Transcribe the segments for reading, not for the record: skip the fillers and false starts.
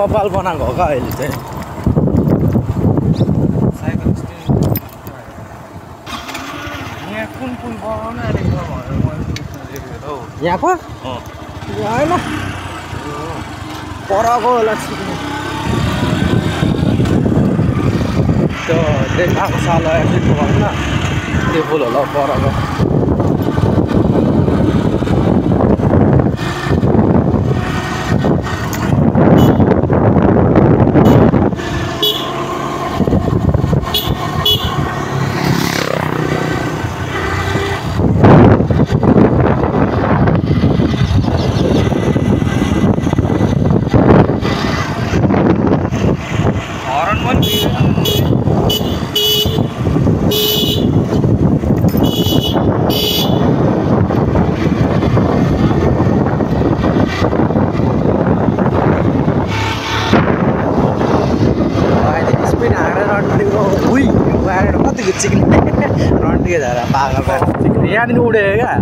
कपाल बनाएको हो क्या अहिले चाहिँ यहाँको होइन परको होला त्यो देखाएको साल एक्सिटको भएन त्यो फुल होला परको रन्टिके झारा पागल यहाँदेखि उडेको क्या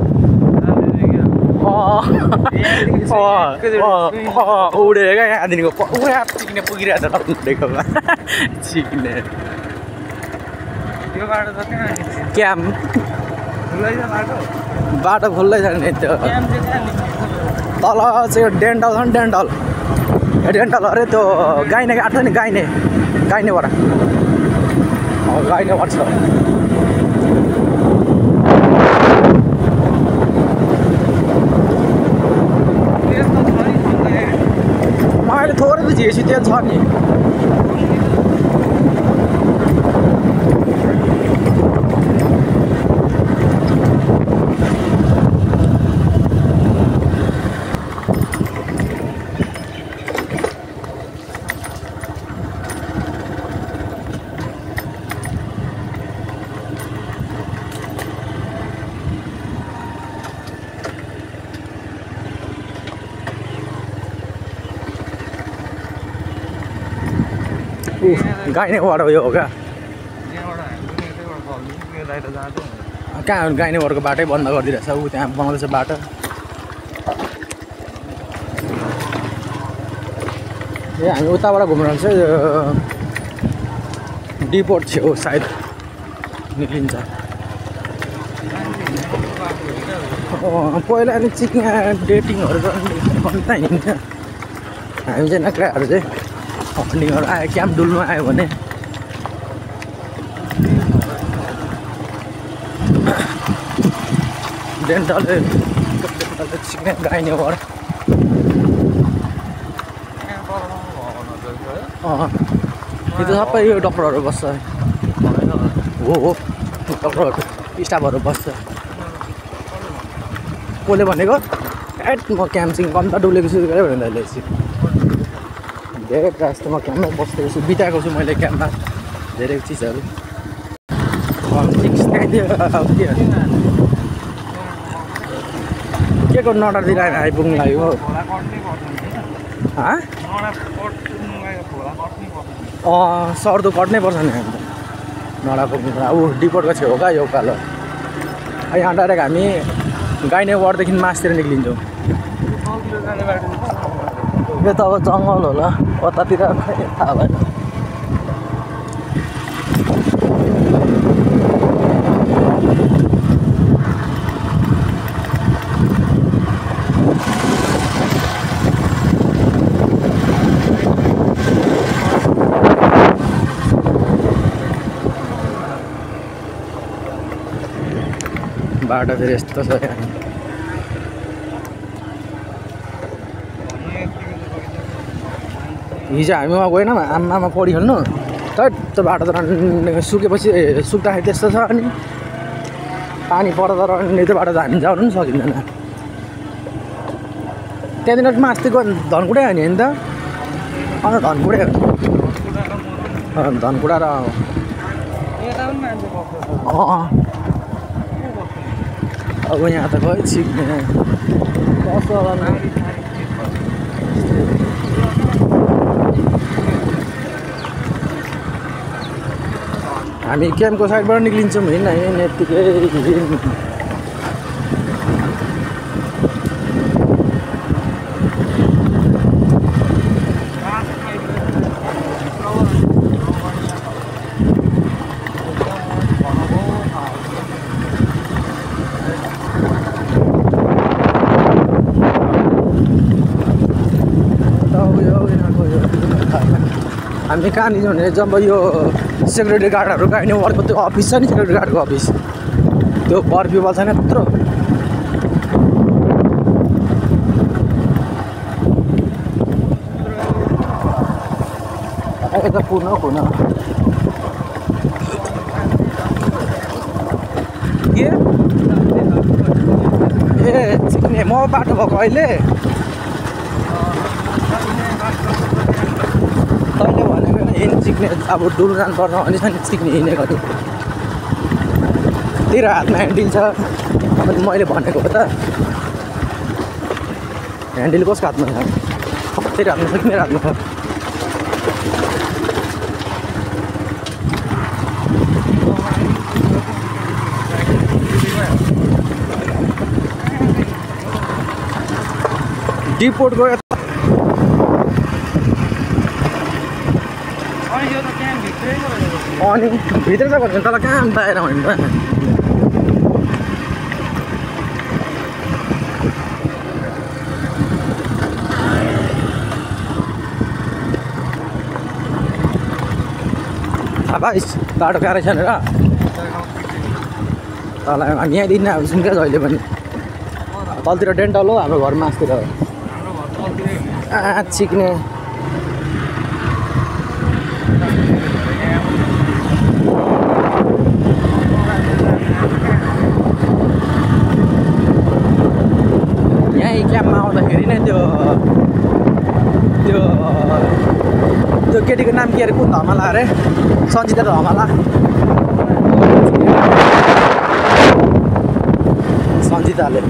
उडेको क्या यहाँदेखिको उहाँ चिक्ने पुगिरहेको छ उडेको चिक्ने क्याम बाटो खुल्लै छ नि त्यो तल चाहिँ डेन्टल छ नि डेन्टल अरे त्यो गाइने काट्छ नि गाइनेबाट गाइनेबाट छ अहिले थोरै त झिएसी तेल छ नि गाइनेबाट उयो हो क्या कहाँ गाइनेबाटको बाटै बन्द गरिदिरहेछ ऊ त्यहाँ बनाउँदैछ बाटो ए हामी उताबाट घुम्न चाहिँ डिपोर्ट छेउ सायद निक्लिन्छ पहिला अलिक चिक्ने डेटिङहरू गर्नु त हिँड्छ हामी चाहिँ नक्राहरू चाहिँ हन्डिङहरू आयो क्याम्प डुल्नु आयो भने डेन्टल चिक्ने गाइनेबाट यो त सबै यो डक्टरहरू बस्छ हो डक्टरहरू स्टाफहरू बस्छ कसले भनेको एट म क्याम्पसिङ कम त डुलेको छु गरेँ भने अहिले धेरै प्रायः जस्तो म क्याम्पमै बस्दैछु छु बिताएको छु मैले क्याम्पमा धेरै चिजहरू के को नडरतिर आइपुग्नु लाग्यो सर्दो कट्नै पर्छ नि हामी नडा पुग्नु ऊ डिपोर्टको छेउ क्या यो उकालो यहाँ डाइरेक्ट हामी गाइनेवाडदेखि मासतिर निक्लिन्छौँ यो त अब जङ्गल होला कतातिर थाहा भएन बाटो फेरि यस्तो छ हिजो हामी वहाँ गएनौँ आमामा पढिहाल्नु तर त्यो बाटो त सुकेपछि सुक्दाखेरि त्यस्तो छ अनि पानी पर्दा त त्यो बाटो त हामी जानु पनि सकिँदैन त्यहाँदेखि अस्तिको धनकुटै हो नि होइन त अन्त धनकुटै धनकुटा र अब यहाँ त खै सिक्ने कस्तो होला हामी क्याम्पको साइडबाट निक्लिन्छौँ होइन यत्तिकै हामी कहाँनिर भने जब यो सेक्युरिटी गार्डहरू गाइने वार्डको त्यो अफिस छ नि सेक्युरिटी गार्डको अफिस त्यो बर्फिबल छैन त्यत्रो यता पुग्न के ए चिक्ने म बाटो भएको अहिले तैँले भनेको हिँड चिक्ने अब डुल जानुपर्छ भने छ नि चिक्ने हिँडेको नि तेरो हातमा ह्यान्डल छ अब मैले भनेको हो त ह्यान्डल कसको हातमा छ तेरो हातमा छ कि मेरो हातमा छ डिपोर्टको अनि भित्र छ भने तल कहाँ बाहिर भने त भाइ बाटो गाह्रो छैन र तल हामी यहीँदेखि अब सुन्क्या जहिले पनि तलतिर डेन्टल हो हाम्रो घर मासतिर चिक्ने यहीँ क्याम्पमा आउँदाखेरि नै त्यो केटीको नाम के अरे कुन धमाला अरे सञ्जिता धमाला सञ्जिताले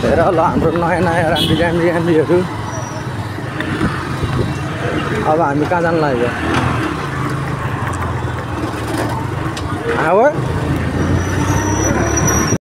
हेर ल हाम्रो नयाँ नयाँ राम्रीहरू अब हामी कहाँ जानु लाग्यो